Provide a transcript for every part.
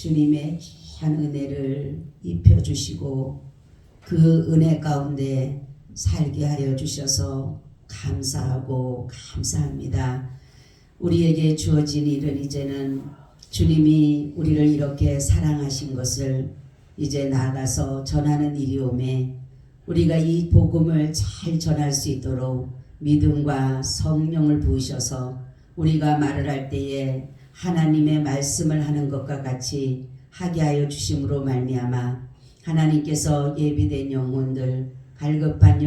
주님의 귀한 은혜를 입혀주시고 그 은혜 가운데 살게 하여 주셔서 감사하고 감사합니다. 우리에게 주어진 일은 이제는 주님이 우리를 이렇게 사랑하신 것을 이제 나가서 전하는 일이 오매 우리가 이 복음을 잘 전할 수 있도록 믿음과 성령을 부으셔서 우리가 말을 할 때에 하나님의 말씀을 하는 것과 같이 하게 하여 주심으로 말미암아 하나님께서 예비된 영혼들, 갈급한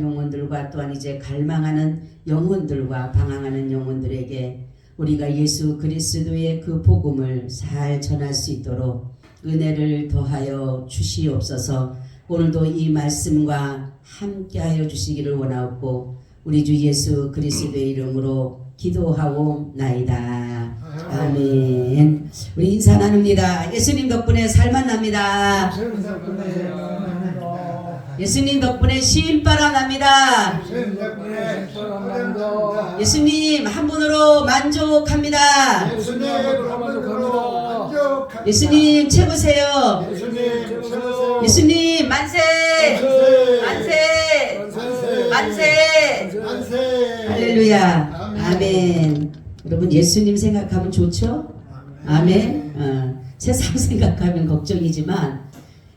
영혼들과 또한 이제 갈망하는 영혼들과 방황하는 영혼들에게 우리가 예수 그리스도의 그 복음을 잘 전할 수 있도록 은혜를 더하여 주시옵소서. 오늘도 이 말씀과 함께하여 주시기를 원하옵고 우리 주 예수 그리스도의 이름으로 기도하옵나이다. 아멘. 우리 인사 나눕니다. 예수님 덕분에 살만 납니다. 예수님 덕분에 쉼바람 납니다. 예수님 한 분으로 만족합니다. 예수님 최고세요. 예수님 만세 만세 만세 할렐루야. 아멘. 여러분 예수님 생각하면 좋죠? 아멘. 세상 생각하면 걱정이지만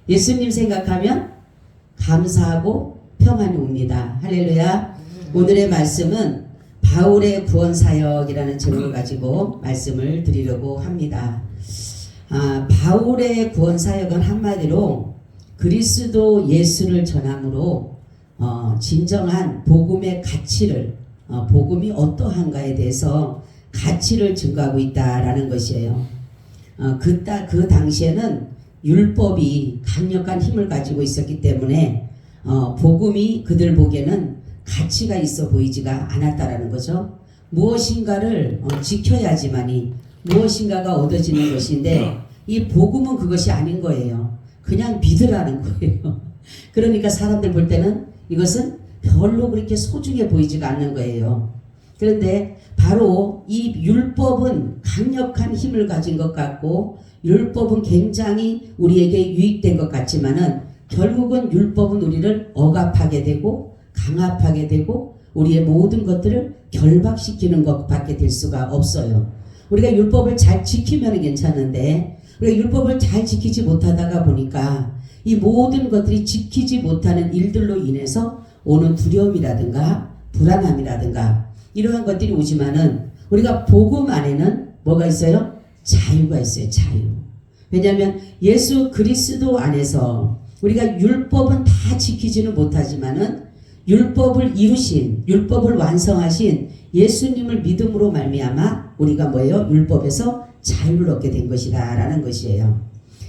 예수님 생각하면 감사하고 평안이 옵니다. 할렐루야. 오늘의 말씀은 바울의 구원사역이라는 제목을 가지고 말씀을 드리려고 합니다. 바울의 구원사역은 한마디로 그리스도 예수를 전함으로 진정한 복음의 가치를 복음이 어떠한가에 대해서 가치를 증거하고 있다라는 것이에요. 그 당시에는 율법이 강력한 힘을 가지고 있었기 때문에 복음이 그들 보기에는 가치가 있어 보이지가 않았다라는 거죠. 무엇인가를 지켜야지만이 무엇인가가 얻어지는 것인데 이 복음은 그것이 아닌 거예요. 그냥 믿으라는 거예요. 그러니까 사람들 볼 때는 이것은 별로 그렇게 소중해 보이지가 않는 거예요. 그런데 바로 이 율법은 강력한 힘을 가진 것 같고 율법은 굉장히 우리에게 유익된 것 같지만은 결국은 율법은 우리를 억압하게 되고 강압하게 되고 우리의 모든 것들을 결박시키는 것밖에 될 수가 없어요. 우리가 율법을 잘 지키면 괜찮은데 우리가 율법을 잘 지키지 못하다가 보니까 이 모든 것들이 지키지 못하는 일들로 인해서 오는 두려움이라든가 불안함이라든가 이러한 것들이 오지만은 우리가 복음 안에는 뭐가 있어요? 자유가 있어요. 자유. 왜냐하면 예수 그리스도 안에서 우리가 율법은 다 지키지는 못하지만은 율법을 이루신 율법을 완성하신 예수님을 믿음으로 말미암아 우리가 뭐예요? 율법에서 자유를 얻게 된 것이다 라는 것이에요.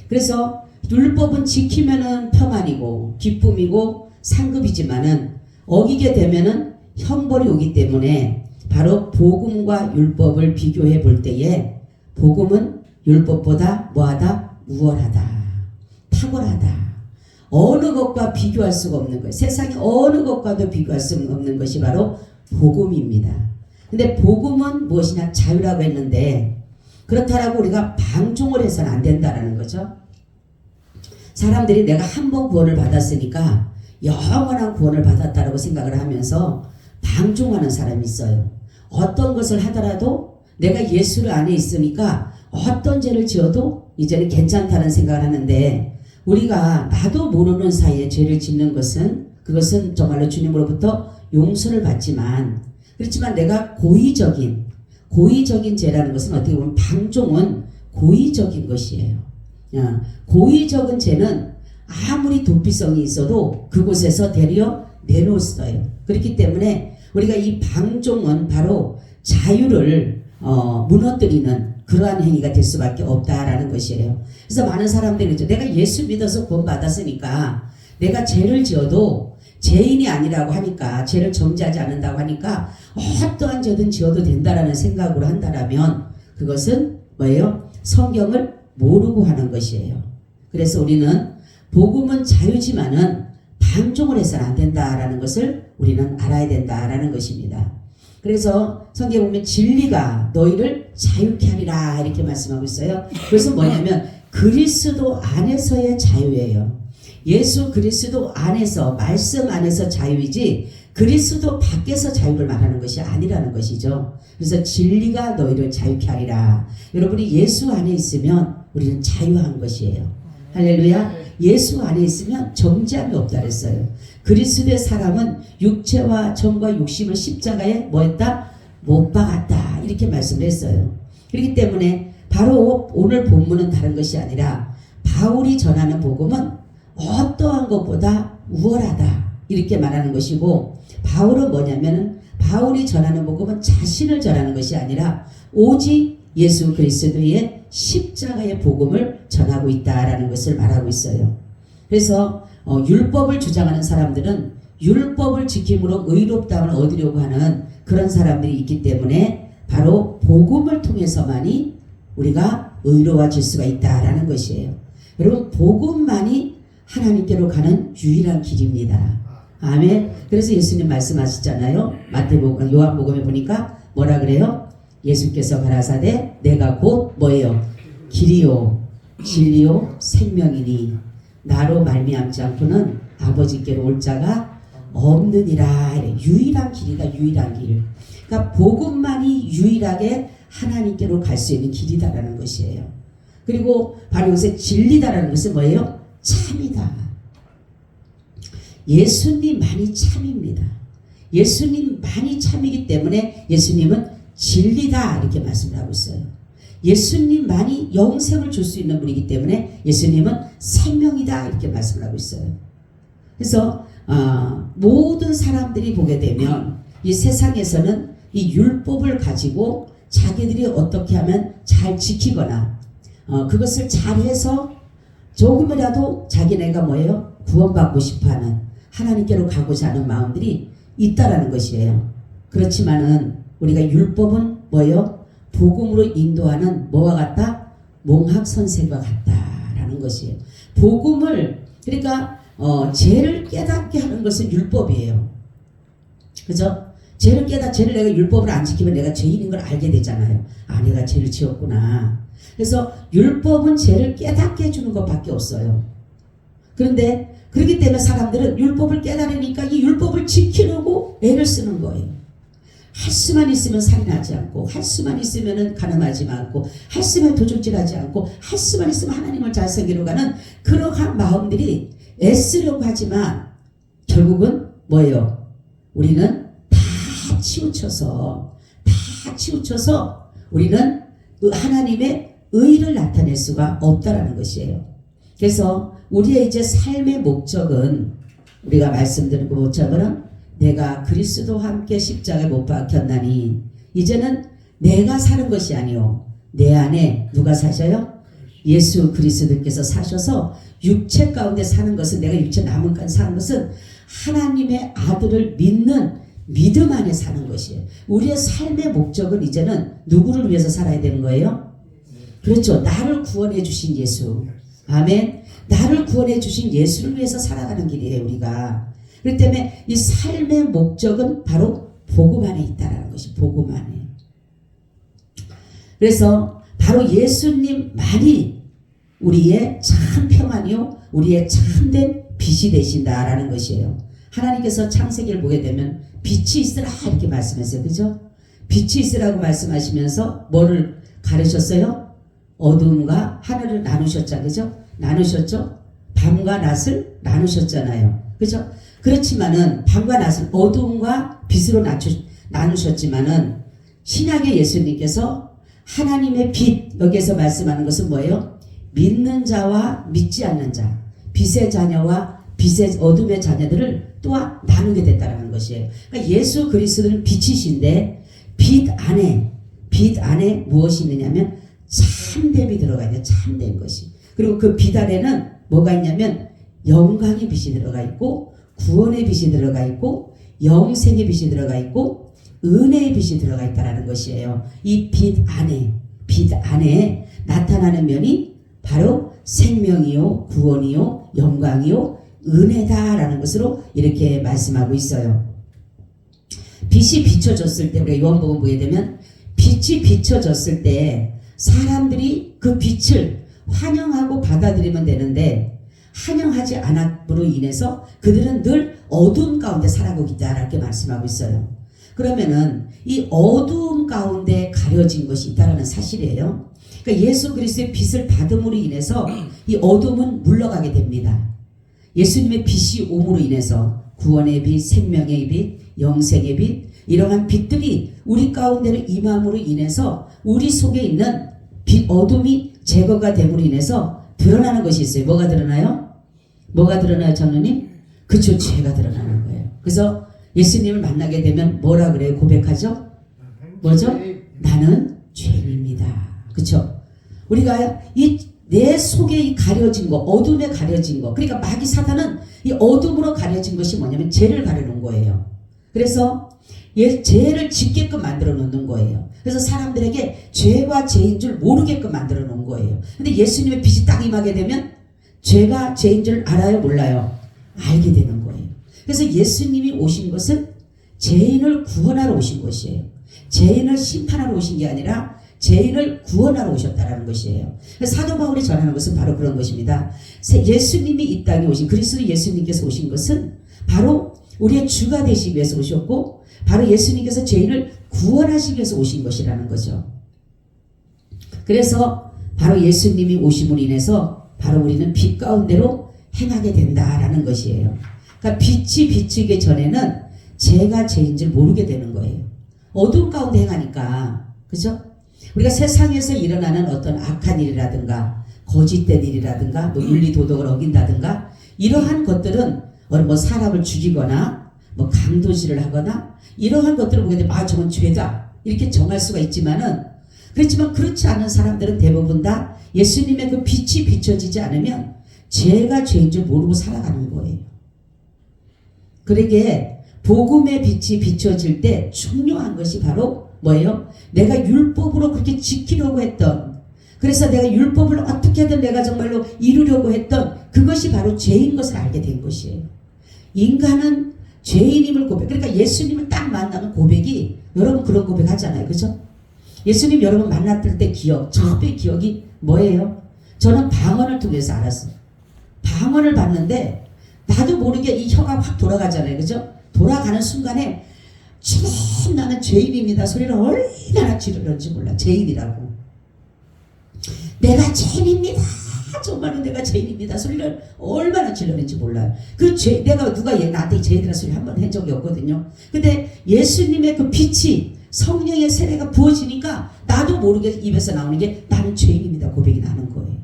그래서 율법은 지키면은 평안이고 기쁨이고 상급이지만은 어기게 되면은 형벌이 오기 때문에 바로 복음과 율법을 비교해 볼 때에 복음은 율법보다 뭐하다? 우월하다. 탁월하다. 어느 것과 비교할 수가 없는 거예요. 세상에 어느 것과도 비교할 수 없는 것이 바로 복음입니다. 근데 복음은 무엇이냐? 자유라고 했는데 그렇다라고 우리가 방종을 해서는 안 된다라는 거죠. 사람들이 내가 한 번 구원을 받았으니까 영원한 구원을 받았다라고 생각을 하면서 방종하는 사람이 있어요. 어떤 것을 하더라도 내가 예수를 안에 있으니까 어떤 죄를 지어도 이제는 괜찮다는 생각을 하는데 우리가 나도 모르는 사이에 죄를 짓는 것은 그것은 정말로 주님으로부터 용서를 받지만 그렇지만 내가 고의적인 죄라는 것은 어떻게 보면 방종은 고의적인 것이에요. 고의적인 죄는 아무리 도피성이 있어도 그곳에서 되려 내놓았어요. 그렇기 때문에 우리가 이 방종은 바로 자유를 무너뜨리는 그러한 행위가 될 수밖에 없다라는 것이에요. 그래서 많은 사람들이 그렇죠. 내가 예수 믿어서 구원 받았으니까 내가 죄를 지어도 죄인이 아니라고 하니까 죄를 정죄하지 않는다고 하니까 어떠한 죄든 지어도 된다라는 생각으로 한다라면 그것은 뭐예요? 성경을 모르고 하는 것이에요. 그래서 우리는 복음은 자유지만은 방종을 해서는 안 된다라는 것을 우리는 알아야 된다라는 것입니다. 그래서 성경에 보면 진리가 너희를 자유케 하리라 이렇게 말씀하고 있어요. 그래서 뭐냐면 그리스도 안에서의 자유예요. 예수 그리스도 안에서, 말씀 안에서 자유이지 그리스도 밖에서 자유를 말하는 것이 아니라는 것이죠. 그래서 진리가 너희를 자유케 하리라. 여러분이 예수 안에 있으면 우리는 자유한 것이에요. 할렐루야. 예수 안에 있으면 정죄함이 없다 그랬어요. 그리스도의 사람은 육체와 정과 욕심을 십자가에 뭐했다? 못 박았다 이렇게 말씀을 했어요. 그렇기 때문에 바로 오늘 본문은 다른 것이 아니라 바울이 전하는 복음은 어떠한 것보다 우월하다 이렇게 말하는 것이고, 바울은 뭐냐면은 바울이 전하는 복음은 자신을 전하는 것이 아니라 오직 예수 그리스도의 십자가의 복음을 전하고 있다라는 것을 말하고 있어요. 그래서 율법을 주장하는 사람들은 율법을 지킴으로 의롭다함을 얻으려고 하는 그런 사람들이 있기 때문에 바로 복음을 통해서만이 우리가 의로워질 수가 있다라는 것이에요. 여러분, 복음만이 하나님께로 가는 유일한 길입니다. 아멘. 그래서 예수님 말씀하셨잖아요. 마태복음, 요한복음에 보니까 뭐라 그래요? 예수께서 가라사대 내가 곧 뭐예요? 길이요 진리요 생명이니 나로 말미암지 않고는 아버지께로 올 자가 없느니라. 유일한 길이다. 유일한 길. 그러니까 복음만이 유일하게 하나님께로 갈 수 있는 길이다라는 것이에요. 그리고 바로 여기서 진리다라는 것은 뭐예요? 참이다. 예수님만이 참입니다. 예수님만이 참이기 때문에 예수님은 진리다 이렇게 말씀을 하고 있어요. 예수님만이 영생을 줄 수 있는 분이기 때문에 예수님은 생명이다 이렇게 말씀을 하고 있어요. 그래서 모든 사람들이 보게 되면 이 세상에서는 이 율법을 가지고 자기들이 어떻게 하면 잘 지키거나 그것을 잘해서 조금이라도 자기네가 뭐예요? 구원받고 싶어하는, 하나님께로 가고자 하는 마음들이 있다라는 것이에요. 그렇지만은 우리가 율법은 뭐예요? 복음으로 인도하는 뭐와 같다? 몽학선생과 같다라는 것이에요. 복음을, 그러니까 죄를 깨닫게 하는 것은 율법이에요. 그죠? 죄를 내가 율법을 안 지키면 내가 죄인인 걸 알게 되잖아요. 아, 내가 죄를 지었구나. 그래서 율법은 죄를 깨닫게 해주는 것밖에 없어요. 그런데 그렇기 때문에 사람들은 율법을 깨달으니까 이 율법을 지키려고 애를 쓰는 거예요. 할 수만 있으면 살인하지 않고, 할 수만 있으면 가늠하지 않고, 할 수만 도둑질하지 않고, 할 수만 있으면 하나님을 잘 섬기러 가는 그러한 마음들이 애쓰려고 하지만 결국은 뭐예요? 우리는 다 치우쳐서 우리는 하나님의 의를 나타낼 수가 없다라는 것이에요. 그래서 우리의 이제 삶의 목적은, 우리가 말씀드린 것처럼 내가 그리스도와 함께 십자가에 못 박혔나니 이제는 내가 사는 것이 아니요 내 안에 누가 사셔요? 예수 그리스도께서 사셔서 육체 가운데 사는 것은, 내가 육체 남은 까지 사는 것은 하나님의 아들을 믿는 믿음 안에 사는 것이에요. 우리의 삶의 목적은 이제는 누구를 위해서 살아야 되는 거예요? 그렇죠. 나를 구원해 주신 예수. 아멘. 나를 구원해 주신 예수를 위해서 살아가는 길이에요, 우리가. 그렇기 때문에 이 삶의 목적은 바로 복음 안에 있다라는 것이, 복음 안에. 그래서 바로 예수님만이 우리의 참 평안이요, 우리의 참된 빛이 되신다라는 것이에요. 하나님께서 창세기를 보게 되면 빛이 있으라 이렇게 말씀했어요. 그죠? 빛이 있으라고 말씀하시면서 뭐를 가르셨어요? 어둠과 하늘을 나누셨죠. 그죠? 나누셨죠? 밤과 낮을 나누셨잖아요. 그죠? 그렇지만은 밤과 낮을 어둠과 빛으로 나누셨지만은 신약의 예수님께서 하나님의 빛, 여기에서 말씀하는 것은 뭐예요? 믿는 자와 믿지 않는 자, 빛의 자녀와 빛의 어둠의 자녀들을 또한 나누게 됐다는 것이에요. 그러니까 예수 그리스도는 빛이신데 빛 안에 무엇이 있느냐면 참됨이 들어가 있는, 참된 것이. 그리고 그 빛 안에는 뭐가 있냐면 영광의 빛이 들어가 있고, 구원의 빛이 들어가 있고, 영생의 빛이 들어가 있고, 은혜의 빛이 들어가 있다는 것이에요. 이 빛 안에 나타나는 면이 바로 생명이요, 구원이요, 영광이요, 은혜다라는 것으로 이렇게 말씀하고 있어요. 빛이 비춰졌을 때, 우리가 요한복음 보게 되면 빛이 비춰졌을 때 사람들이 그 빛을 환영하고 받아들이면 되는데, 환영하지 않음으로 인해서 그들은 늘 어두운 가운데 살아가고 있다라고 말씀하고 있어요. 그러면은 이 어두움 가운데 가려진 것이 있다라는 사실이에요. 그러니까 예수 그리스도의 빛을 받음으로 인해서 이 어둠은 물러가게 됩니다. 예수님의 빛이 옴으로 인해서 구원의 빛, 생명의 빛, 영생의 빛, 이러한 빛들이 우리 가운데로 임함으로 인해서 우리 속에 있는 빛, 어둠이 제거가 됨으로 인해서 드러나는 것이 있어요. 뭐가 드러나요? 뭐가 드러나요, 장로님? 그쵸, 죄가 드러나는 거예요. 그래서 예수님을 만나게 되면 뭐라 그래요? 고백하죠? 뭐죠? 나는 죄인입니다. 그쵸? 우리가 내 속에 이 가려진 거, 어둠에 가려진 거, 그러니까 마귀 사탄은 이 어둠으로 가려진 것이 뭐냐면 죄를 가려놓은 거예요. 그래서 죄를 짓게끔 만들어 놓는 거예요. 그래서 사람들에게 죄와 죄인 줄 모르게끔 만들어 놓은 거예요. 근데 예수님의 빛이 딱 임하게 되면 죄가 죄인 줄 알아요? 몰라요? 알게 되는 거예요. 그래서 예수님이 오신 것은 죄인을 구원하러 오신 것이에요. 죄인을 심판하러 오신 게 아니라 죄인을 구원하러 오셨다는 것이에요. 사도 바울이 전하는 것은 바로 그런 것입니다. 예수님이 이 땅에 오신, 그리스도 예수님께서 오신 것은 바로 우리의 주가 되시기 위해서 오셨고, 바로 예수님께서 죄인을 구원하시기 위해서 오신 것이라는 거죠. 그래서 바로 예수님이 오심으로 인해서 바로 우리는 빛 가운데로 행하게 된다라는 것이에요. 그러니까 빛이 비치기 전에는 죄가 죄인 줄 모르게 되는 거예요. 어두운 가운데 행하니까. 그죠? 우리가 세상에서 일어나는 어떤 악한 일이라든가 거짓된 일이라든가 뭐 윤리 도덕을 어긴다든가 이러한 것들은 뭐 사람을 죽이거나 뭐 강도질을 하거나 이러한 것들을 보게 되면 저건 죄다 이렇게 정할 수가 있지만은, 그렇지만 그렇지 않은 사람들은 대부분 다 예수님의 그 빛이 비춰지지 않으면 죄가 죄인 줄 모르고 살아가는 거예요. 그러기에 복음의 빛이 비춰질 때 중요한 것이 바로 뭐예요? 내가 율법으로 그렇게 지키려고 했던, 그래서 내가 율법을 어떻게든 내가 정말로 이루려고 했던 그것이 바로 죄인 것을 알게 된 것이에요. 인간은 죄인임을 고백, 그러니까 예수님을 딱 만나면 고백이, 여러분 그런 고백 하잖아요. 그죠? 예수님 여러분 만났을 때 기억, 처음의 기억이 뭐예요? 저는 방언을 통해서 알았어요. 방언을 봤는데 나도 모르게 이 혀가 확 돌아가잖아요. 그죠? 돌아가는 순간에 참 나는 죄인입니다 소리를 얼마나 지르는지 몰라. 죄인이라고. 내가 죄인입니다. 정말로 내가 죄인입니다 소리를 얼마나 질렀는지 몰라요. 그 죄, 내가 누가 나한테 죄인이라는 소리 한 번 한 적이 없거든요. 근데 예수님의 그 빛이, 성령의 세례가 부어지니까 나도 모르게 입에서 나오는 게 나는 죄인입니다 고백이 나는 거예요.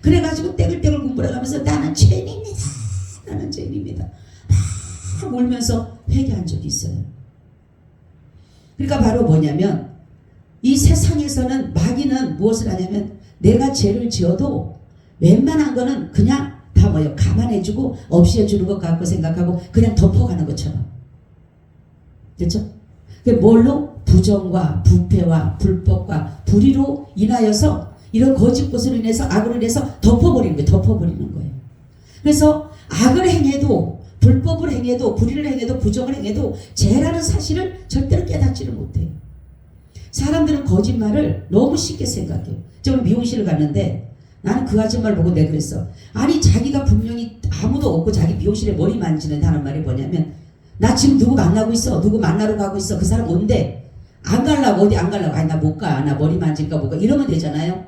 그래가지고 떼글떼글 군부려가면서 나는 죄인입니다. 나는 죄인입니다. 막 울면서 회개한 적이 있어요. 그러니까 바로 뭐냐면 이 세상에서는 마귀는 무엇을 하냐면 내가 죄를 지어도 웬만한 거는 그냥 다 뭐예요? 감안해주고 없애주는 것 같고 생각하고 그냥 덮어가는 것처럼. 그렇죠? 뭘로? 부정과 부패와 불법과 불의로 인하여서 이런 거짓 것으로 인해서 악으로 인해서 덮어버리는 거예요. 덮어버리는 거예요. 그래서 악을 행해도 불법을 행해도 불의를 행해도 부정을 행해도 죄라는 사실을 절대로 깨닫지를 못해요. 사람들은 거짓말을 너무 쉽게 생각해요. 제가 오늘 미용실을 갔는데 나는 그 아줌마를 보고 내가 그랬어. 아니 자기가 분명히 아무도 없고 자기 미용실에 머리 만지는데 하는 말이 뭐냐면 나 지금 누구 만나고 있어. 누구 만나러 가고 있어. 그 사람 온대. 안 가려고. 어디 안 가려고. 아니 나 못 가. 나 머리 만질까 못 가. 이러면 되잖아요.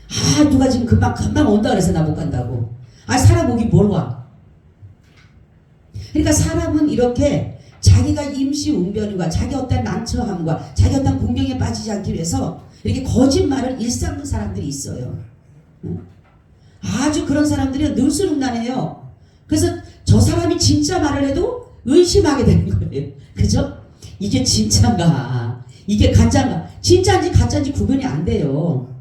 아 누가 지금 금방 온다 그래서 나 못 간다고. 아 사람 오기 뭘 와. 그러니까 사람은 이렇게 자기가 임시응변과 자기 어떤 난처함과 자기 어떤 공경에 빠지지 않기 위해서 이렇게 거짓말을 일삼는 사람들이 있어요. 아주 그런 사람들이 늘수룩난해요. 그래서 저 사람이 진짜 말을 해도 의심하게 되는 거예요. 그죠? 이게 진짜인가? 이게 가짜인가? 진짜인지 가짜인지 구분이 안 돼요.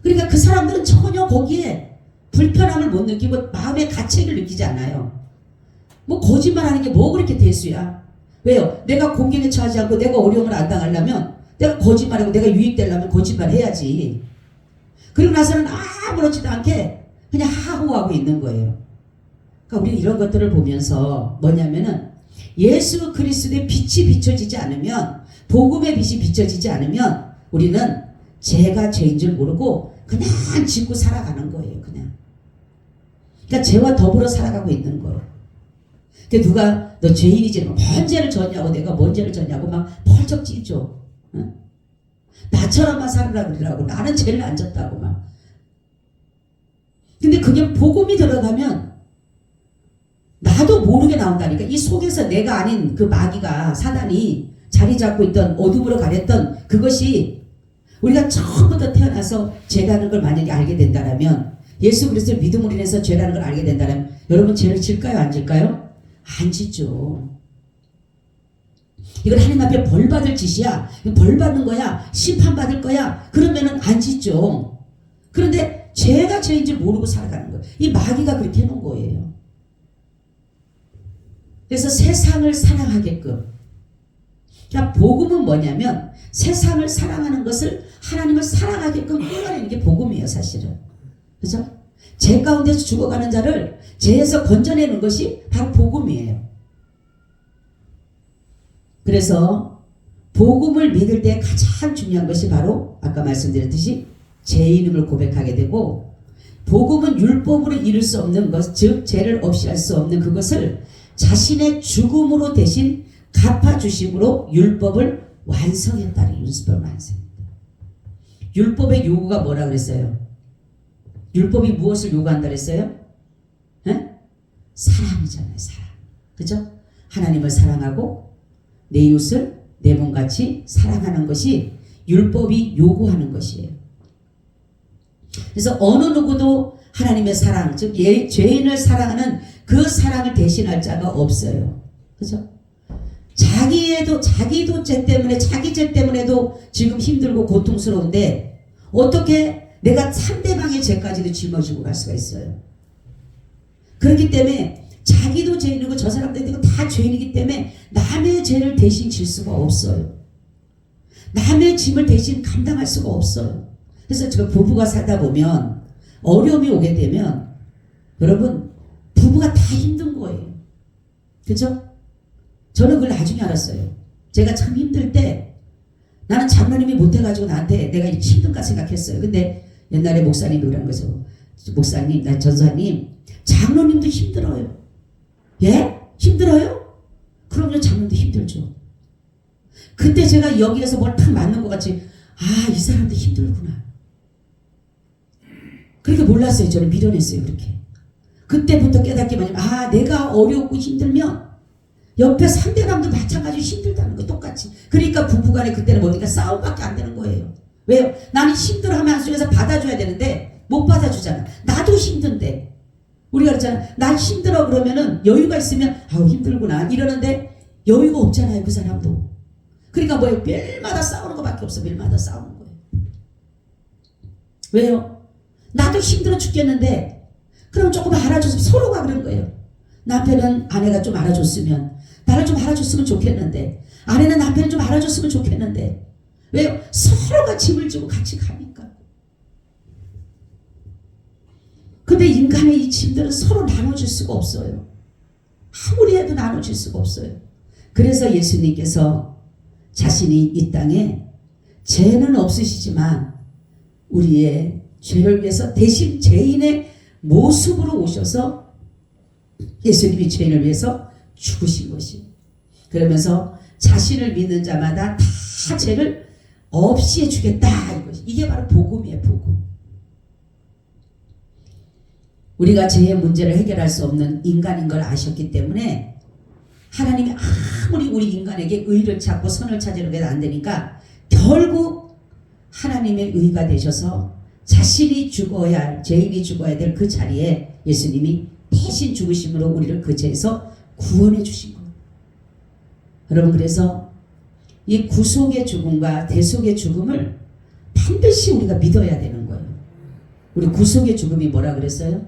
그러니까 그 사람들은 전혀 거기에 불편함을 못 느끼고 마음의 가책을 느끼지 않아요. 뭐 거짓말하는 게 뭐 그렇게 대수야? 왜요? 내가 공경에 처하지 않고 내가 어려움을 안 당하려면 내가 거짓말하고 내가 유익되려면 거짓말 해야지. 그리고 나서는 아무렇지도 않게 그냥 하호하고 있는 거예요. 그러니까 우리는 이런 것들을 보면서 뭐냐면은 예수 그리스도의 빛이 비춰지지 않으면, 복음의 빛이 비춰지지 않으면 우리는 죄가 죄인 줄 모르고 그냥 짓고 살아가는 거예요. 그냥. 그러니까 죄와 더불어 살아가고 있는 거예요. 그러니까 누가 너 죄인이지? 뭔 죄를 졌냐고, 내가 뭔 죄를 졌냐고 막 펄쩍 찌죠. 응? 나처럼만 살으라 그러라고, 나는 죄를 안 졌다고 막. 근데 그게 복음이 들어가면 나도 모르게 나온다니까. 이 속에서 내가 아닌 그 마귀가, 사단이 자리 잡고 있던, 어둠으로 가렸던 그것이, 우리가 처음부터 태어나서 죄라는 걸 만약에 알게 된다면, 예수 그리스도를 믿음으로 인해서 죄라는 걸 알게 된다면, 여러분 죄를 질까요? 안 질까요? 안 짓죠. 이건 하나님 앞에 벌 받을 짓이야. 벌 받는 거야. 심판 받을 거야. 그러면은 안 짓죠. 그런데 죄가 죄인 줄 모르고 살아가는 거예요. 이 마귀가 그렇게 해놓은 거예요. 그래서 세상을 사랑하게끔. 그러니까 복음은 뭐냐면 세상을 사랑하는 것을 하나님을 사랑하게끔 끌어내는 게 복음이에요, 사실은. 그죠? 죄 가운데서 죽어가는 자를 죄에서 건져내는 것이 바로 복음이에요. 그래서 복음을 믿을 때 가장 중요한 것이 바로 아까 말씀드렸듯이 죄인임을 고백하게 되고, 복음은 율법으로 이룰 수 없는 것, 즉 죄를 없이 할 수 없는 그것을 자신의 죽음으로 대신 갚아주심으로 율법을 완성했다는, 율법을 완성했다. 율법의 요구가 뭐라 그랬어요? 율법이 무엇을 요구한다 그랬어요? 에? 사랑이잖아요. 사랑. 그죠? 하나님을 사랑하고 내 이웃을 내 몸같이 사랑하는 것이 율법이 요구하는 것이에요. 그래서 어느 누구도 하나님의 사랑, 즉 죄인을 사랑하는 그 사랑을 대신할 자가 없어요. 그죠? 자기도 죄 때문에, 자기 죄 때문에도 지금 힘들고 고통스러운데 어떻게 내가 상대방의 죄까지도 짊어지고 갈 수가 있어요. 그렇기 때문에 자기도 죄인이고 저 사람들도 다 죄인이기 때문에 남의 죄를 대신 질 수가 없어요. 남의 짐을 대신 감당할 수가 없어요. 그래서 지금 부부가 살다 보면 어려움이 오게 되면 여러분, 부부가 다 힘든 거예요. 그죠? 저는 그걸 나중에 알았어요. 제가 참 힘들 때 나는 장로님이 못해가지고 나한테 내가 힘든가 생각했어요. 근데 옛날에 목사님이 그러는 거죠. 목사님, 나 전사님, 장로님도 힘들어요. 예? 힘들어요? 그럼요, 장로님도 힘들죠. 그때 제가 여기에서 뭘 탁 맞는 것 같이, 아, 이 사람도 힘들구나. 그렇게 몰랐어요. 저는 밀어냈어요. 그렇게. 그때부터 깨닫기만 하면, 아, 내가 어렵고 힘들면 옆에 상대방도 마찬가지로 힘들다는 거 똑같이. 그러니까 부부간에 그때는 뭐니까 싸움밖에 안 되는 거예요. 왜요? 나는 힘들어하면 한쪽에서 받아줘야 되는데 못 받아주잖아. 나도 힘든데. 우리가 그랬잖아. 나 힘들어 그러면은 여유가 있으면 아우 힘들구나 이러는데 여유가 없잖아요. 그 사람도. 그러니까 뭐예요? 매일마다 싸우는 것밖에 없어. 매일마다 싸우는 거예요. 왜요? 나도 힘들어 죽겠는데 그럼 조금 알아줬으면, 서로가 그런 거예요. 남편은 아내가 좀 알아줬으면, 나를 좀 알아줬으면 좋겠는데, 아내는 남편을 좀 알아줬으면 좋겠는데. 왜요? 서로가 짐을 지고 같이 가니까. 근데 인간의 이 짐들은 서로 나눠줄 수가 없어요. 아무리 해도 나눠줄 수가 없어요. 그래서 예수님께서 자신이 이 땅에 죄는 없으시지만 우리의 죄를 위해서 대신 죄인의 모습으로 오셔서 예수님이 죄인을 위해서 죽으신 것이. 그러면서 자신을 믿는 자마다 다 죄를 없이 해주겠다. 이것이. 이게 바로 복음이에요. 복음. 우리가 죄의 문제를 해결할 수 없는 인간인 걸 아셨기 때문에 하나님이 아무리 우리 인간에게 의를 찾고 선을 찾으려고 해도 안 되니까 결국 하나님의 의가 되셔서 자신이 죽어야 할, 죄인이 죽어야 될 그 자리에 예수님이 대신 죽으심으로 우리를 그 죄에서 구원해 주신 거예요. 여러분, 그래서 이 구속의 죽음과 대속의 죽음을 반드시 우리가 믿어야 되는 거예요. 우리 구속의 죽음이 뭐라 그랬어요?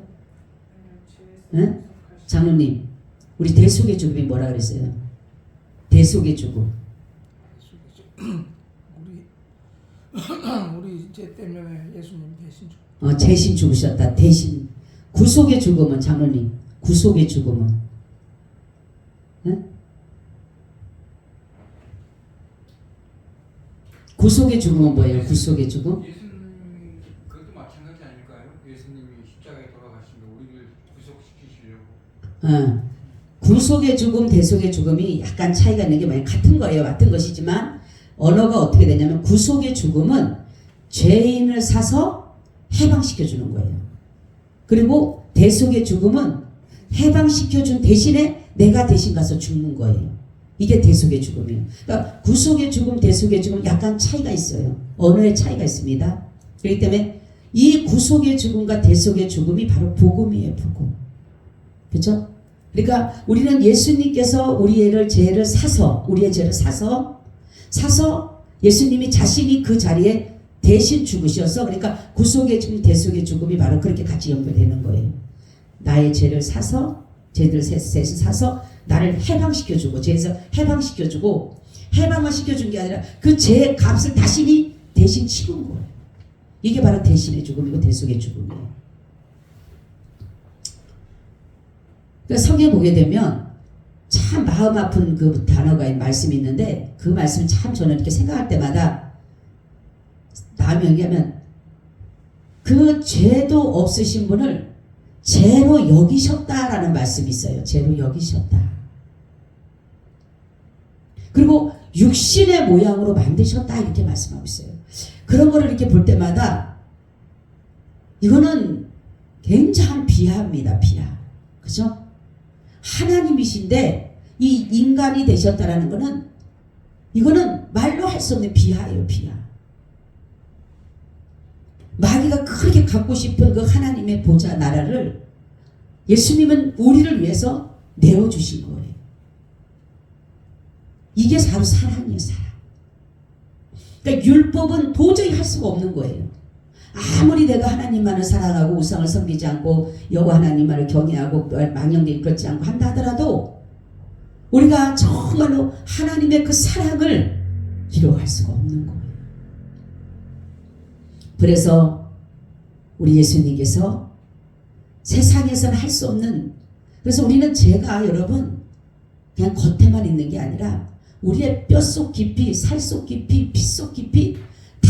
네? 장로님, 우리 대속의 죽음이 뭐라 그랬어요? 대속의 죽음. 우리 죄 때문에 예수님 대신 대신 죽으셨다. 대신. 구속의 죽음은, 장로님, 구속의 죽음은, 네? 구속의 죽음은 뭐예요? 구속의 죽음? 예수님 그것도 마찬가지 아닐까요? 예수님이 십자가에 돌아가시면 우리를 구속시키시려고. 구속의 죽음, 대속의 죽음이 약간 차이가 있는 게 뭐냐면 같은 거예요. 같은 것이지만 언어가 어떻게 되냐면 구속의 죽음은 죄인을 사서 해방시켜주는 거예요. 그리고 대속의 죽음은 해방시켜준 대신에 내가 대신 가서 죽는 거예요. 이게 대속의 죽음이에요. 그러니까 구속의 죽음, 대속의 죽음 약간 차이가 있어요. 언어의 차이가 있습니다. 그렇기 때문에 이 구속의 죽음과 대속의 죽음이 바로 복음이에요. 복음. 그렇죠? 그러니까 우리는 예수님께서 우리의 죄를 사서 예수님이 자신이 그 자리에 대신 죽으셔서 그러니까 구속의 죽음, 대속의 죽음이 바로 그렇게 같이 연결되는 거예요. 나의 죄를 사서 죄를 사서 나를 해방시켜주고 죄에서 해방시켜주고 해방을 시켜준 게 아니라 그 죄의 값을 자신이 대신 치른 거예요. 이게 바로 대신의 죽음이고 대속의 죽음이에요. 그러니까 성경 보게 되면 참 마음 아픈 그 단어가 말씀이 있는데 그 말씀 참 저는 이렇게 생각할 때마다 마음이 연기하면 그 죄도 없으신 분을 죄로 여기셨다라는 말씀이 있어요. 죄로 여기셨다. 그리고 육신의 모양으로 만드셨다 이렇게 말씀하고 있어요. 그런 거를 이렇게 볼 때마다 이거는 굉장한 비하입니다. 비하. 그죠? 하나님이신데 이 인간이 되셨다라는 거는 이거는 말로 할 수 없는 비하예요. 비하. 마귀가 그렇게 갖고 싶은 그 하나님의 보좌 나라를 예수님은 우리를 위해서 내어주신 거예요. 이게 바로 사랑이에요. 사랑. 그러니까 율법은 도저히 할 수가 없는 거예요. 아무리 내가 하나님만을 사랑하고 우상을 섬기지 않고 여호와 하나님만을 경외하고 망령되이 그렇지 않고 한다 하더라도 우리가 정말로 하나님의 그 사랑을 기록할 수가 없는 거예요. 그래서 우리 예수님께서 세상에서는 할 수 없는 그래서 우리는 죄가 여러분 그냥 겉에만 있는 게 아니라 우리의 뼛속 깊이 살속 깊이 핏속 깊이 다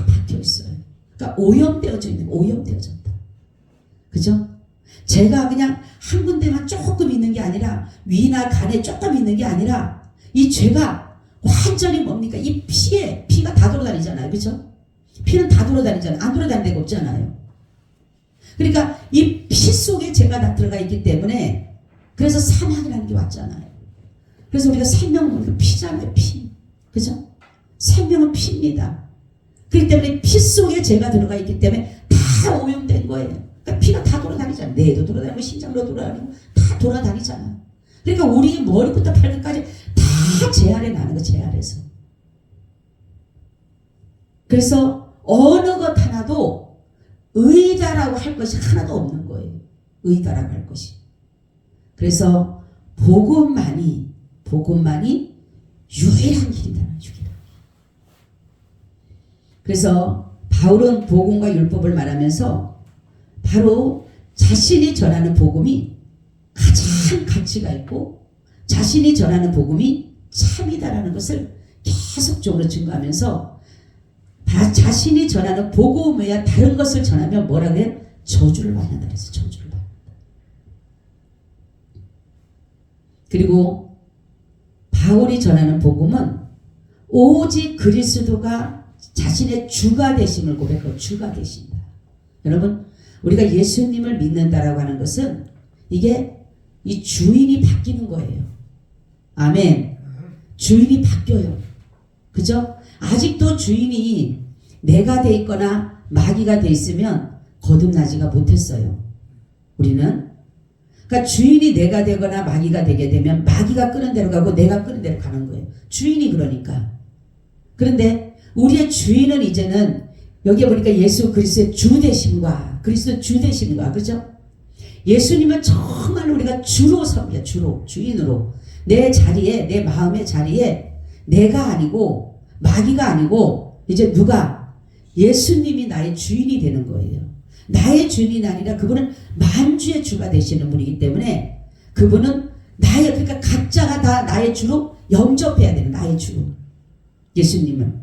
박혀 있어요. 그러니까 오염되어져 있는 거, 오염되어졌다. 그죠? 죄가 그냥 한 군데만 조금 있는 게 아니라 위나 간에 조금 있는 게 아니라 이 죄가 완전히 뭡니까? 이 피가 다 돌아다니잖아요. 그죠? 피는 다 돌아다니잖아요. 안 돌아다니는 데가 없잖아요. 그러니까 이 피 속에 죄가 다 들어가 있기 때문에 그래서 사망이라는 게 왔잖아요. 그래서 우리가 생명은 피잖아요. 피. 그죠? 생명은 피입니다. 그렇기 때문에 피 속에 죄가 들어가 있기 때문에 다 오염된 거예요. 그러니까 피가 다 돌아다니잖아요. 뇌도 돌아다니고 심장도 돌아다니고 다 돌아다니잖아요. 그러니까 우리 머리부터 발끝까지 다 죄 아래 나는 거, 죄 아래서. 그래서 어느 것 하나도 의다라고 할 것이 하나도 없는 거예요. 의다라고 할 것이. 그래서 복음만이 유일한 길이다. 유일한. 그래서 바울은 복음과 율법을 말하면서 바로 자신이 전하는 복음이 가장 가치가 있고 자신이 전하는 복음이 참이다라는 것을 계속적으로 증거하면서 자신이 전하는 복음 외에 다른 것을 전하면 뭐라고 해요? 저주를 받는다 해서 저주를 받는다. 그리고 바울이 전하는 복음은 오직 그리스도가 자신의 주가 되심을 고백하고 주가 되신다. 여러분 우리가 예수님을 믿는다라고 하는 것은 이게 이 주인이 바뀌는 거예요. 아멘. 주인이 바뀌어요. 그죠? 아직도 주인이 내가 돼 있거나 마귀가 돼 있으면 거듭나지가 못했어요. 우리는 그러니까 주인이 내가 되거나 마귀가 되게 되면 마귀가 끄는 대로 가고 내가 끄는 대로 가는 거예요. 주인이 그러니까. 그런데 우리의 주인은 이제는 여기에 보니까 예수 그리스도의 주되심과 그리스도 주되심과 그죠? 예수님은 정말 우리가 주로 섬겨 주인으로 내 자리에 내 마음의 자리에 내가 아니고 마귀가 아니고 이제 누가 예수님이 나의 주인이 되는 거예요. 나의 주인이 아니라 그분은 만주의 주가 되시는 분이기 때문에 그분은 나의 그러니까 각자가 다 나의 주로 영접해야 되는 나의 주로 예수님은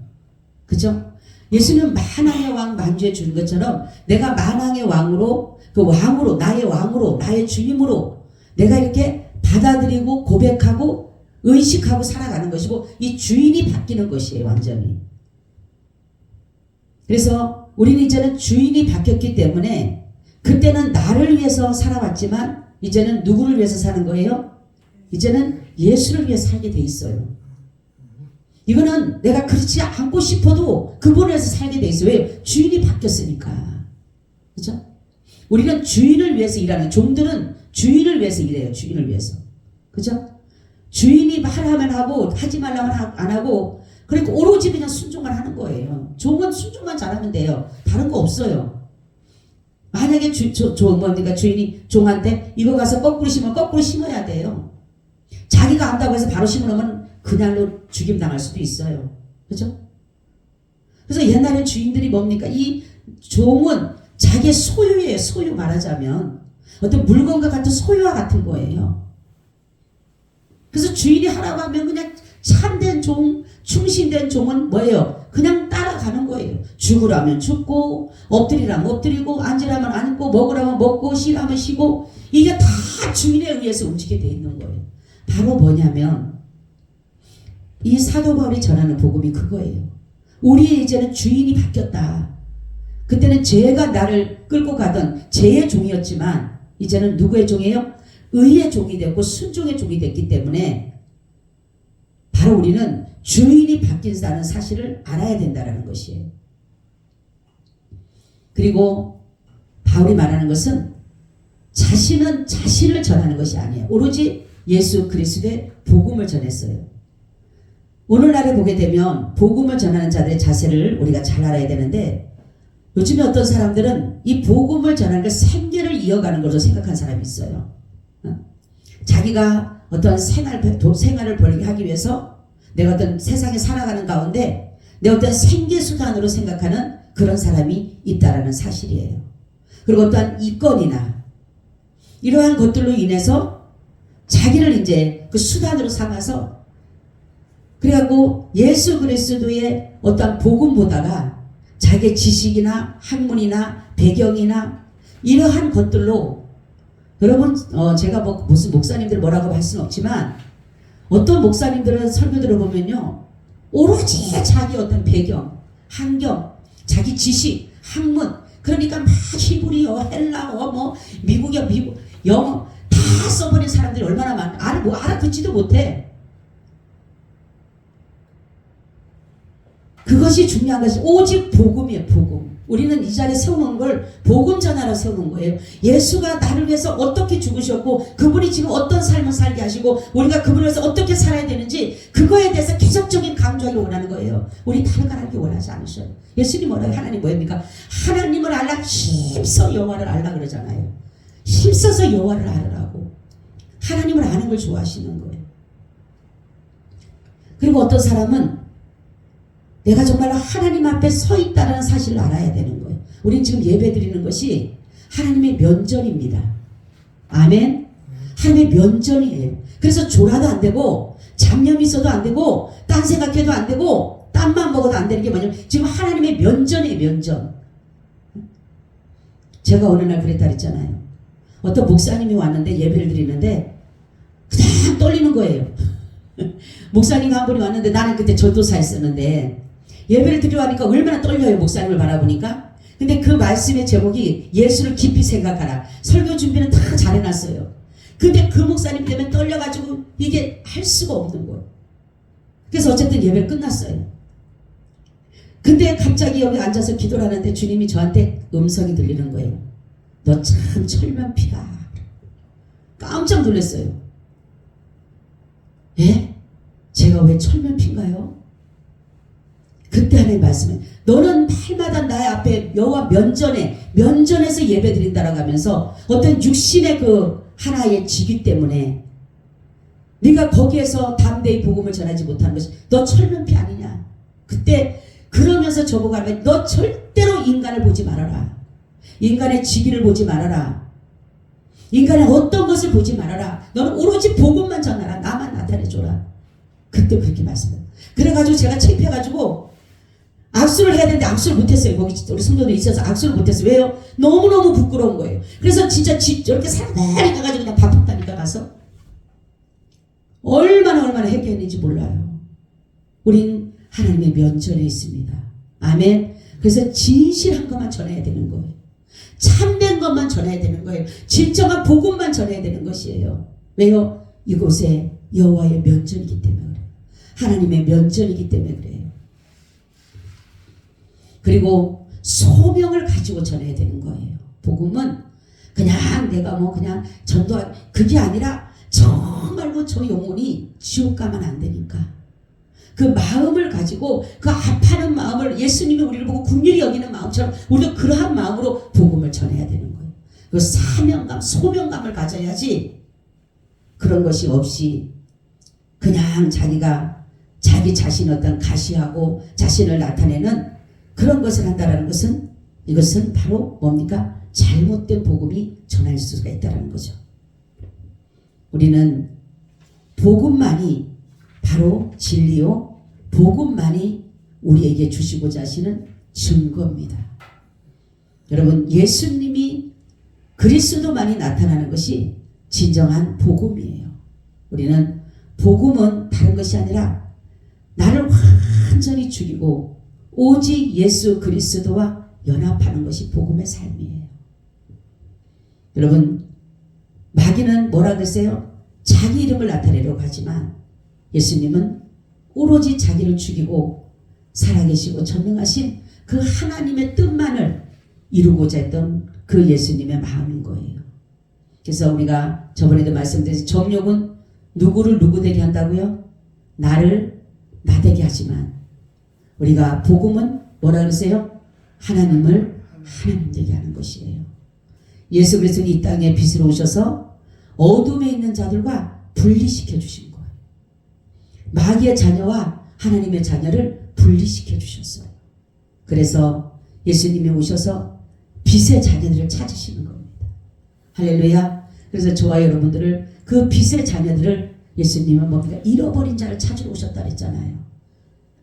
그죠? 예수는 만왕의 왕 만주해 주는 것처럼 내가 만왕의 왕으로 그 왕으로 나의 왕으로 나의 주님으로 내가 이렇게 받아들이고 고백하고 의식하고 살아가는 것이고 이 주인이 바뀌는 것이에요. 완전히. 그래서 우리는 이제는 주인이 바뀌었기 때문에 그때는 나를 위해서 살아왔지만 이제는 누구를 위해서 사는 거예요? 이제는 예수를 위해 살게 돼 있어요. 이거는 내가 그렇지 않고 싶어도 그분을 위해서 살게 돼 있어요. 왜? 주인이 바뀌었으니까. 그죠? 우리는 주인을 위해서 일하는, 종들은 주인을 위해서 일해요. 주인을 위해서. 그죠? 주인이 말하면 하고 하지 말라면 안 하고 그러니까 오로지 그냥 순종만 하는 거예요. 종은 순종만 잘하면 돼요. 다른 거 없어요. 만약에 뭡니까? 주인이 종한테 이거 가서 거꾸로 심으면 거꾸로 심어야 돼요. 자기가 안다고 해서 바로 심으면 그날로 죽임당할 수도 있어요. 그죠? 그래서 옛날에 주인들이 뭡니까? 이 종은 자기의 소유예요. 소유 말하자면 어떤 물건과 같은 소유와 같은 거예요. 그래서 주인이 하라고 하면 그냥 참된 종, 충신된 종은 뭐예요? 그냥 따라가는 거예요. 죽으라면 죽고 엎드리라면 엎드리고 앉으라면 앉고 먹으라면 먹고 쉬라면 쉬고 이게 다 주인에 의해서 움직이게 돼 있는 거예요. 바로 뭐냐면 이 사도 바울이 전하는 복음이 그거예요. 우리의 이제는 주인이 바뀌었다. 그때는 죄가 나를 끌고 가던 죄의 종이었지만 이제는 누구의 종이에요? 의의 종이 됐고 순종의 종이 됐기 때문에 바로 우리는 주인이 바뀐다는 사실을 알아야 된다는 것이에요. 그리고 바울이 말하는 것은 자신은 자신을 전하는 것이 아니에요. 오로지 예수 그리스도의 복음을 전했어요. 오늘날에 보게 되면 복음을 전하는 자들의 자세를 우리가 잘 알아야 되는데 요즘에 어떤 사람들은 이 복음을 전하는 걸 생계를 이어가는 것으로 생각한 사람이 있어요. 자기가 어떤 생활을 벌게 하기 위해서 내가 어떤 세상에 살아가는 가운데 내 어떤 생계수단으로 생각하는 그런 사람이 있다라는 사실이에요. 그리고 어떠한 이권이나 이러한 것들로 인해서 자기를 이제 그 수단으로 삼아서 그래갖고 예수 그리스도의 어떠한 복음보다가 자기의 지식이나 학문이나 배경이나 이러한 것들로 여러분 제가 무슨 목사님들 뭐라고 할 수는 없지만 어떤 목사님들은 설교 들어보면요 오로지 자기 어떤 배경, 환경, 자기 지식, 학문 그러니까 막 히브리어, 헬라어, 뭐 미국어, 영어 다 써버린 사람들이 얼마나 많아. 알아듣지도 못해. 그것이 중요한 것이 오직 복음이에요. 복음. 우리는 이 자리에 세우는 걸 복음 전하러 세우는 거예요. 예수가 나를 위해서 어떻게 죽으셨고 그분이 지금 어떤 삶을 살게 하시고 우리가 그분을 위해서 어떻게 살아야 되는지 그거에 대해서 계속적인 강조하기 원하는 거예요. 우리 다른 걸 알기 원하지 않으셔요. 예수님 뭐라고 하나님 뭐입니까? 하나님을 알라 힘써 여호와를 알라 그러잖아요. 힘써서 여호와를 알으라고. 하나님을 아는 걸 좋아하시는 거예요. 그리고 어떤 사람은 내가 정말로 하나님 앞에 서 있다는 사실을 알아야 되는 거예요. 우린 지금 예배 드리는 것이 하나님의 면전입니다. 아멘. 하나님의 면전이에요. 그래서 졸아도 안 되고 잡념이 있어도 안 되고 딴 생각해도 안 되고 딴만 먹어도 안 되는 게 뭐냐면 지금 하나님의 면전이에요. 면전. 제가 어느 날 그랬다 그랬잖아요. 어떤 목사님이 왔는데 예배를 드리는데 그냥 떨리는 거예요. 목사님 한 분이 왔는데 나는 그때 전도사였었는데 예배를 드리러 가니까 얼마나 떨려요. 목사님을 바라보니까. 근데 그 말씀의 제목이 예수를 깊이 생각하라. 설교 준비는 다 잘해놨어요. 근데 그 목사님 때문에 떨려가지고 이게 할 수가 없는 거예요. 그래서 어쨌든 예배를 끝났어요. 근데 갑자기 여기 앉아서 기도를 하는데 주님이 저한테 음성이 들리는 거예요. 너 참 철면피다. 깜짝 놀랐어요. 예? 제가 왜 철면피인가요? 그때 하나님 말씀에 너는 날마다 나의 앞에 여호와 면전에서 예배 드린다라고 하면서 어떤 육신의 그 하나의 직위 때문에 네가 거기에서 담대히 복음을 전하지 못하는 것이 너 철면피 아니냐. 그때 그러면서 저보고 하면 너 절대로 인간을 보지 말아라. 인간의 직위를 보지 말아라. 인간의 어떤 것을 보지 말아라. 너는 오로지 복음만 전하라. 나만 나타내줘라. 그때 그렇게 말씀해요. 그래가지고 제가 창피해가지고 악수를 해야 되는데 악수를 못했어요. 거기 우리 성도들 있어서 악수를 못했어요. 왜요? 너무너무 부끄러운 거예요. 그래서 진짜 저렇게 사람들이 가가지고 그냥 바쁘다니까 가서 얼마나 했겠는지 몰라요. 우린 하나님의 면전에 있습니다. 아멘. 그래서 진실한 것만 전해야 되는 거예요. 참된 것만 전해야 되는 거예요. 진정한 복음만 전해야 되는 것이에요. 왜요? 이곳에 여호와의 면전이기 때문에 그래요. 하나님의 면전이기 때문에 그래요. 그리고 소명을 가지고 전해야 되는 거예요. 복음은 그냥 내가 그냥 전도한 그게 아니라 정말로 저 영혼이 지옥 가면 안 되니까 그 마음을 가지고 그 아파하는 마음을 예수님이 우리를 보고 긍휼히 여기는 마음처럼 우리도 그러한 마음으로 복음을 전해야 되는 거예요. 그 사명감, 소명감을 가져야지 그런 것이 없이 그냥 자기가 자기 자신 어떤 가시하고 자신을 나타내는 그런 것을 한다라는 것은 이것은 바로 뭡니까? 잘못된 복음이 전할 수가 있다는 거죠. 우리는 복음만이 바로 진리요. 복음만이 우리에게 주시고자 하시는 증거입니다. 여러분 예수님이 그리스도만이 나타나는 것이 진정한 복음이에요. 우리는 복음은 다른 것이 아니라 나를 완전히 죽이고 오직 예수 그리스도와 연합하는 것이 복음의 삶이에요. 여러분 마귀는 뭐라 그랬어요? 자기 이름을 나타내려고 하지만 예수님은 오로지 자기를 죽이고 살아계시고 전능하신 그 하나님의 뜻만을 이루고자 했던 그 예수님의 마음인 거예요. 그래서 우리가 저번에도 말씀드렸듯이 정욕은 누구를 누구 되게 한다고요? 나를 나되게 하지만 우리가 복음은 뭐라 그랬어요? 하나님을 하나님 되게 하는 것이에요. 예수 그리스도는 이 땅에 빛으로 오셔서 어둠에 있는 자들과 분리시켜 주신 거예요. 마귀의 자녀와 하나님의 자녀를 분리시켜 주셨어요. 그래서 예수님이 오셔서 빛의 자녀들을 찾으시는 겁니다. 할렐루야. 그래서 저와 여러분들을 그 빛의 자녀들을 예수님은 뭡니까? 잃어버린 자를 찾으러 오셨다 그랬잖아요.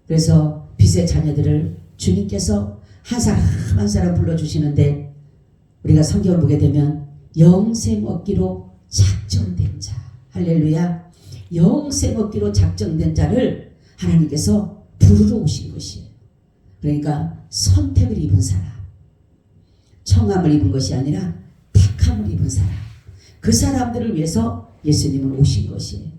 그래서 빛의 자녀들을 주님께서 한 사람 한 사람 불러주시는데 우리가 성경을 보게 되면 영생 얻기로 작정된 자, 할렐루야. 영생 얻기로 작정된 자를 하나님께서 부르러 오신 것이에요. 그러니까 선택을 입은 사람, 청함을 입은 것이 아니라 택함을 입은 사람, 그 사람들을 위해서 예수님은 오신 것이에요.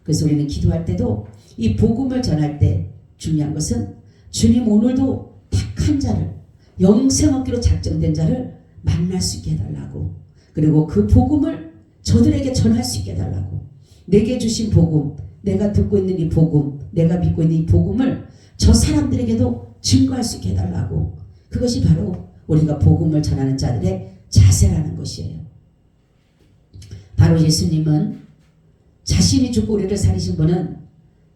그래서 우리는 기도할 때도 이 복음을 전할 때 중요한 것은 주님 오늘도 택한 자를, 영생 얻기로 작정된 자를 만날 수 있게 해달라고, 그리고 그 복음을 저들에게 전할 수 있게 해달라고, 내게 주신 복음, 내가 듣고 있는 이 복음, 내가 믿고 있는 이 복음을 저 사람들에게도 증거할 수 있게 해달라고. 그것이 바로 우리가 복음을 전하는 자들의 자세라는 것이에요. 바로 예수님은 자신이 죽고 우리를 살리신 분은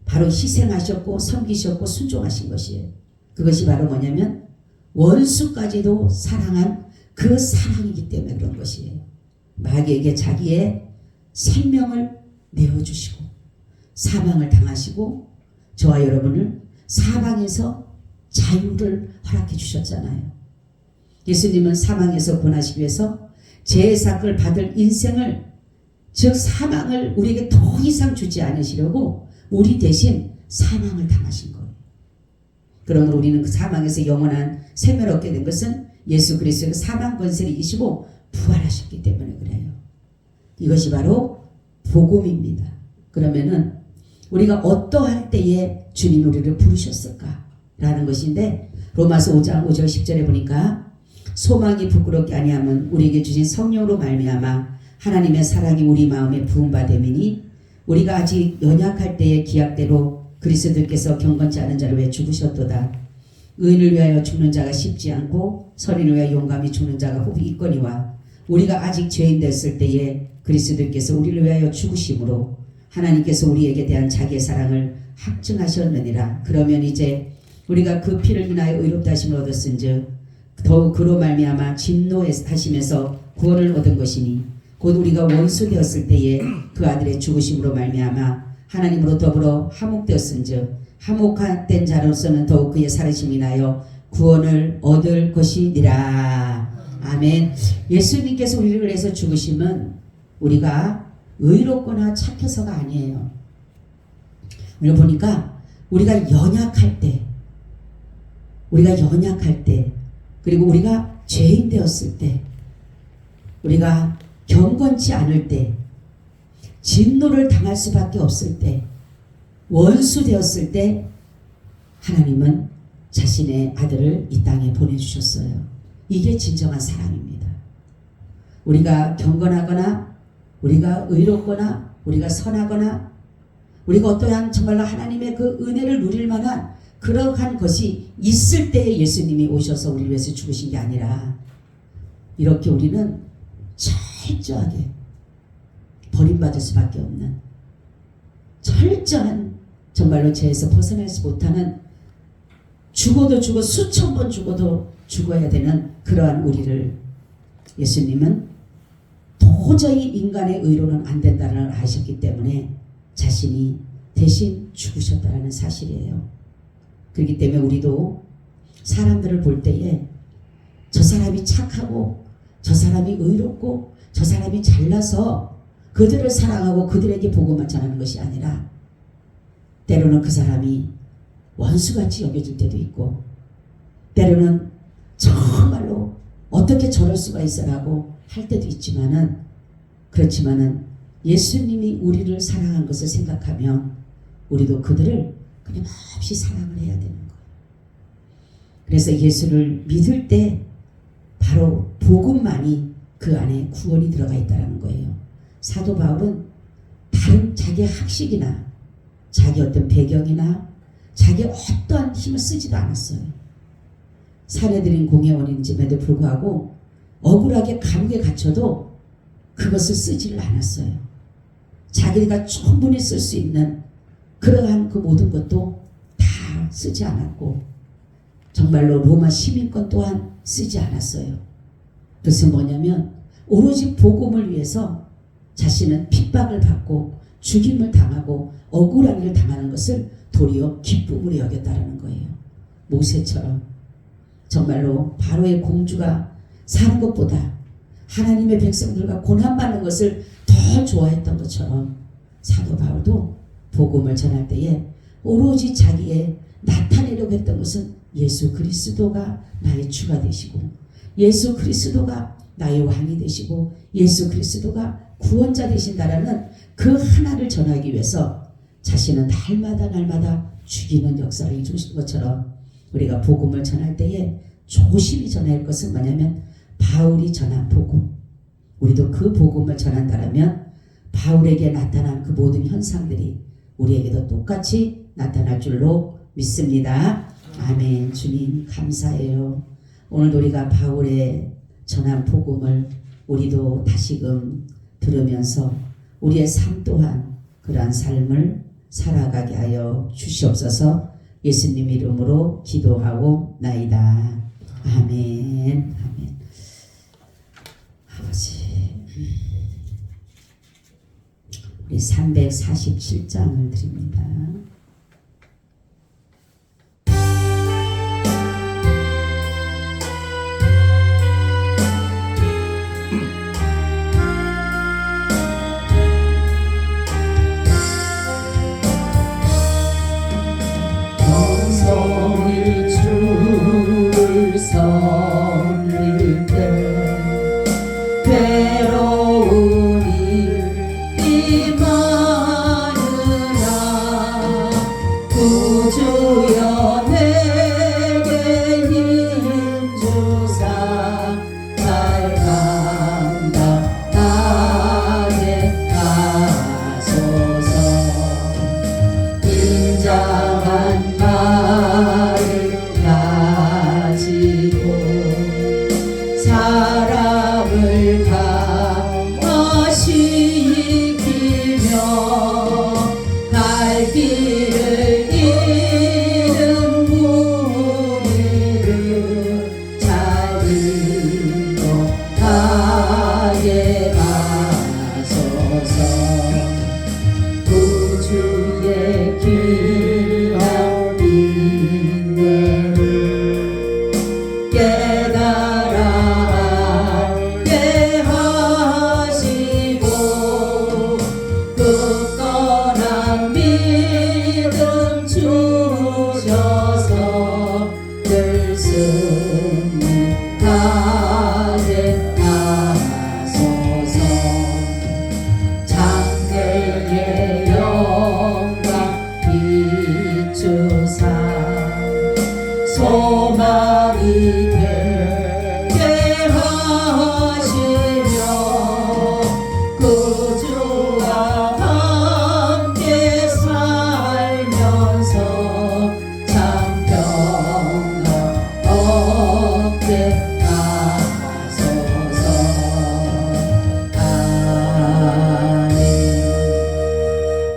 바로 희생하셨고 섬기셨고 순종하신 것이에요. 그것이 바로 뭐냐면 원수까지도 사랑한 그 사랑이기 때문에 그런 것이에요. 마귀에게 자기의 생명을 내어주시고 사망을 당하시고 저와 여러분을 사방에서 자유를 허락해 주셨잖아요. 예수님은 사망에서 구원하시기 위해서 제사를 받을 인생을, 즉 사망을 우리에게 더 이상 주지 않으시려고 우리 대신 사망을 당하신 거예요. 그러므로 우리는 그 사망에서 영원한 생명을 얻게 된 것은 예수 그리스도의 사망 권세를 이기시고 부활하셨기 때문에 그래요. 이것이 바로 복음입니다. 그러면은 우리가 어떠할 때에 주님이 우리를 부르셨을까라는 것인데, 로마서 5장 5절 10절에 보니까 소망이 부끄럽게 아니하면 우리에게 주신 성령으로 말미암아 하나님의 사랑이 우리 마음에 부음받음이니 우리가 아직 연약할 때의 기약대로 그리스도께서 경건치 않은 자를 위해 죽으셨도다. 의인을 위하여 죽는 자가 쉽지 않고 선인을 위하여 용감히 죽는 자가 혹 있거니와 우리가 아직 죄인 됐을 때에 그리스도께서 우리를 위하여 죽으심으로 하나님께서 우리에게 대한 자기의 사랑을 확증하셨느니라. 그러면 이제 우리가 그 피를 인하여 의롭다 하심을 얻었은즉 더욱 그로 말미암아 진노하심에서 구원을 얻은 것이니 곧 우리가 원수 되었을 때에 그 아들의 죽으심으로 말미암아 하나님으로 더불어 화목되었은즉 화목된 자로서는 더욱 그의 살으심이 나여 구원을 얻을 것이니라. 아멘. 예수님께서 우리를 위해서 죽으심은 우리가 의롭거나 착해서가 아니에요. 오늘 보니까 우리가 연약할 때, 그리고 우리가 죄인 되었을 때, 우리가 경건치 않을 때, 진노를 당할 수밖에 없을 때, 원수 되었을 때 하나님은 자신의 아들을 이 땅에 보내주셨어요. 이게 진정한 사랑입니다. 우리가 경건하거나 우리가 의롭거나 우리가 선하거나 우리가 어떠한 정말로 하나님의 그 은혜를 누릴 만한 그러한 것이 있을 때에 예수님이 오셔서 우리를 위해서 죽으신 게 아니라 이렇게 우리는 철저하게 버림받을 수밖에 없는 철저한 정말로 죄에서 벗어나지 못하는 죽어도 죽어 수천 번 죽어도 죽어야 되는 그러한 우리를 예수님은 도저히 인간의 의로는 안 된다는 걸 아셨기 때문에 자신이 대신 죽으셨다는 사실이에요. 그렇기 때문에 우리도 사람들을 볼 때에 저 사람이 착하고 저 사람이 의롭고 저 사람이 잘나서 그들을 사랑하고 그들에게 복음을 전하는 것이 아니라 때로는 그 사람이 원수같이 여겨질 때도 있고 때로는 정말로 어떻게 저럴 수가 있어라고 할 때도 있지만은 그렇지만은 예수님이 우리를 사랑한 것을 생각하면 우리도 그들을 끊임없이 사랑을 해야 되는 거예요. 그래서 예수를 믿을 때 바로 복음만이 그 안에 구원이 들어가 있다는 거예요. 사도 바울은 다른 자기의 학식이나 자기 어떤 배경이나 자기 어떠한 힘을 쓰지도 않았어요. 살해드린 공회원인짐에도 불구하고 억울하게 감옥에 갇혀도 그것을 쓰지를 않았어요. 자기가 충분히 쓸 수 있는 그러한 그 모든 것도 다 쓰지 않았고 정말로 로마 시민권 또한 쓰지 않았어요. 그것은 뭐냐면 오로지 복음을 위해서 자신은 핍박을 받고 죽임을 당하고 억울한 일을 당하는 것을 도리어 기쁨으로 여겼다라는 거예요. 모세처럼 정말로 바로의 공주가 사는 것보다 하나님의 백성들과 고난받는 것을 더 좋아했던 것처럼 사도 바울도 복음을 전할 때에 오로지 자기의 나타내려고 했던 것은 예수 그리스도가 나의 주가 되시고 예수 그리스도가 나의 왕이 되시고 예수 그리스도가 구원자 되신다라는 그 하나를 전하기 위해서 자신은 날마다 죽이는 역사를 이루신 것처럼 우리가 복음을 전할 때에 조심히 전해야 할 것은 뭐냐면 바울이 전한 복음, 우리도 그 복음을 전한다라면 바울에게 나타난 그 모든 현상들이 우리에게도 똑같이 나타날 줄로 믿습니다. 아멘. 주님 감사해요. 오늘도 우리가 바울의 전한 복음을 우리도 다시금 들으면서 우리의 삶 또한 그러한 삶을 살아가게 하여 주시옵소서. 예수님 이름으로 기도하고 나이다. 아멘. 아멘. 아버지, 우리 347장을 드립니다. 성이 주를 섬길 때 괴로운 일이 많으나 구주여 내게 힘주사 날 감당하게 하소서. 인자한 말을 가지고 사람을 강화시 이기며 갈 길을 잃은 무리를 잘 인도하게 하소서. 구주의 길 주사 소망이